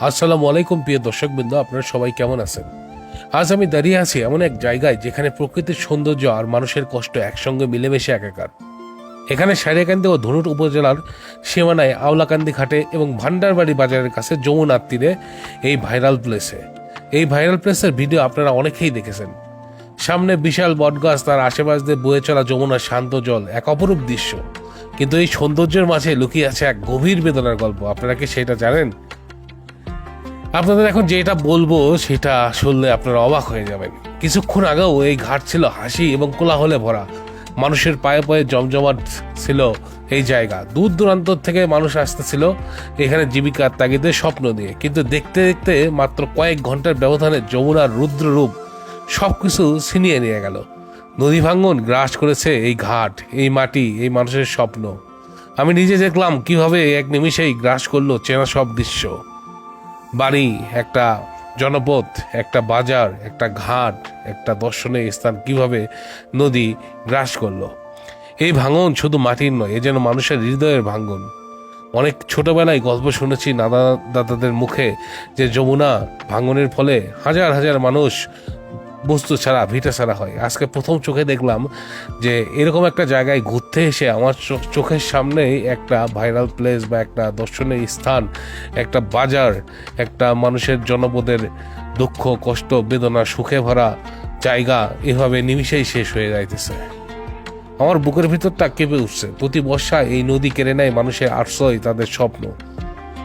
আসসালামু আলাইকুম প্রিয় দর্শকবৃন্দ, আপনারা সবাই কেমন আছেন? আজ আমি দাঁড়িয়ে আছি এমন এক জায়গায় যেখানে প্রকৃতির সৌন্দর্য আর মানুষের কষ্ট একসঙ্গে মিলেমিশে একাকার। এখানে সারিয়াকান্দি ও ধনুট উপজেলার সীমানায় আওলাকান্দি ঘাটে এবং ভান্ডারবাড়ি বাজারের কাছে যমুনার তীরে এই ভাইরাল প্লেসের ভিডিও আপনারা অনেকেই দেখেছেন। সামনে বিশাল বটগাছ, তার আশেপাশ দিয়ে বয়ে চলা যমুনার শান্ত জল, এক অপরূপ দৃশ্য। কিন্তু এই সৌন্দর্যের মাঝে লুকিয়ে আছে এক গভীর বেদনার গল্প। আপনারা কি সেটা জানেন? আপনাদের এখন যেটা বলবো সেটা শুনলে আপনারা অবাক হয়ে যাবেন। কিছুক্ষণ আগেও এই ঘাট ছিল হাসি এবং কোলাহলে ভরা। মানুষের পায়ে পায়ে জমজমাট ছিল এই জায়গা। দূর দূরান্ত থেকে মানুষ আসতেছিল এখানে জীবিকার তাগিদে, স্বপ্ন দিয়ে। কিন্তু দেখতে দেখতে মাত্র কয়েক ঘন্টার ব্যবধানে যমুনার রুদ্র রূপ সবকিছু ছিনিয়ে নিয়ে গেল। নদী ভাঙ্গন গ্রাস করেছে এই ঘাট, এই মাটি, এই মানুষের স্বপ্ন। আমি নিজে দেখলাম কিভাবে এক নিমিষেই গ্রাস করলো চেনা সব দৃশ্য। বাড়ি, একটা জনপদ, একটা বাজার, একটা ঘাট, একটা দর্শনীয় স্থান কিভাবে নদী গ্রাস করলো। এই ভাঙন শুধু মাটির নয়, এ যেন মানুষের হৃদয়ের ভাঙন। অনেক ছোটবেলায় গল্প শুনেছি দাদা দাদাদের মুখে যে যমুনা ভাঙনের ফলে হাজার হাজার মানুষ বস্তু ছাড়া, ভিটা ছাড়া হয়। আজকে প্রথম চোখে দেখলাম যে এরকম একটা জায়গায় ঘুরতে এসে আমার চোখের সামনে একটা ভাইরাল প্লেস বা একটা দর্শনীয় স্থান, একটা বাজার, একটা মানুষের জনপদের দুঃখ, কষ্ট, বেদনা, সুখে ভরা জায়গা এভাবে নিমিষেই শেষ হয়ে যাইতেছে। আমার বুকের ভিতরটা কেঁপে উঠছে। প্রতি বর্ষায় এই নদী কেড়ে নেয় মানুষের আশ্রয়, তাদের স্বপ্ন।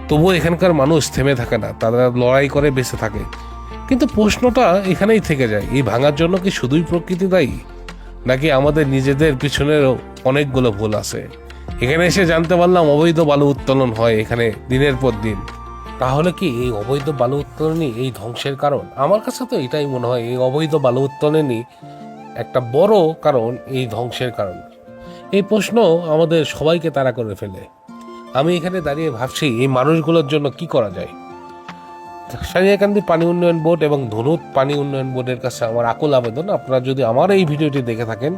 তবুও এখানকার মানুষ থেমে থাকে না, তারা লড়াই করে বেঁচে থাকে। কিন্তু প্রশ্নটা এখানেই থেকে যায়, এই ভাঙার জন্য কি শুধুই প্রকৃতি দায়ী, নাকি আমাদের নিজেদের পিছনেরও অনেকগুলো ভুল আছে? এখানে এসে জানতে পারলাম অবৈধ বালু উত্তোলন হয় এখানে দিনের পর দিন। তাহলে কি এই অবৈধ বালু উত্তোলনই এই ধ্বংসের কারণ? আমার কাছে তো এটাই মনে হয়, এই অবৈধ বালু উত্তোলনই একটা বড় কারণ, এই ধ্বংসের কারণ। এই প্রশ্ন আমাদের সবাইকে তাড়া করে ফেলে। আমি এখানে দাঁড়িয়ে ভাবছি এই মানুষগুলোর জন্য কি করা যায়। সারিয়াকান্দি পানি উন্নয়ন বোর্ড এবং ধনুট পানি উন্নয়ন বোর্ডের কাছে আমার আকুল আবেদন, আপনারা যদি আমার এই ভিডিওটি দেখে থাকেন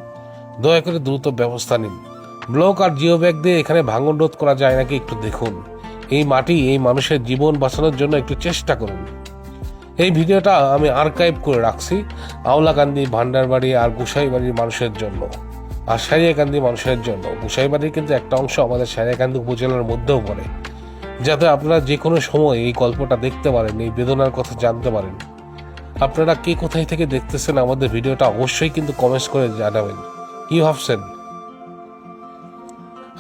দয়া করে দ্রুত ব্যবস্থা নিন। ব্লক আর জিও ব্যাগ দিয়ে এখানে ভাঙন রোধ করা যায় নাকি একটু দেখুন। এই মাটি, এই মানুষের জীবন বাঁচানোর জন্য একটু চেষ্টা করুন। এই ভিডিওটা আমি আর্কাইভ করে রাখছি আওলাকান্দি, ভান্ডারবাড়ি আর গোসাইবাড়ির মানুষের জন্য, আর সারিয়াকান্দি মানুষের জন্য। গোসাইবাড়ির কিন্তু একটা অংশ আমাদের সারিয়াকান্দি উপজেলার মধ্যেও পড়ে, যাতে আপনারা যে কোনো সময় এই গল্পটা দেখতে পারেন, এই বেদনার কথা জানতে পারেন। আপনারা কে কোথায় থেকে দেখতেছেন আমাদের ভিডিওটা অবশ্যই কিন্তু কমেন্টস করে জানাবেন। কি ভাবছেন?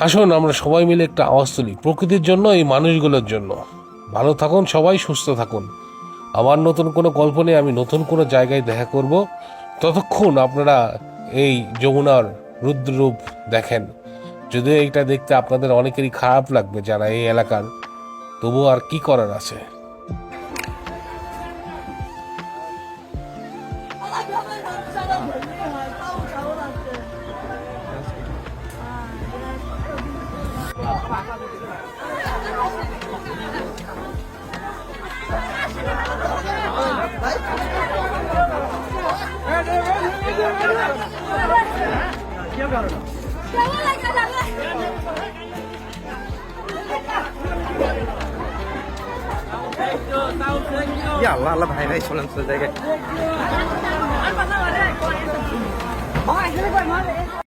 আসুন আমরা সবাই মিলে একটা আওয়াজ তুলি প্রকৃতির জন্য, এই মানুষগুলোর জন্য। ভালো থাকুন সবাই, সুস্থ থাকুন। আমার নতুন কোনো গল্প নিয়ে আমি নতুন কোনো জায়গায় দেখা করব। ততক্ষণ আপনারা এই যমুনার রুদ্ররূপ দেখেন। যদিও এইটা দেখতে আপনাদের অনেকেরই খারাপ লাগবে যারা এই এলাকার, তবু আর কি করার আছে। Ya Allah Allah ভাই ভাই চলেন জায়গায়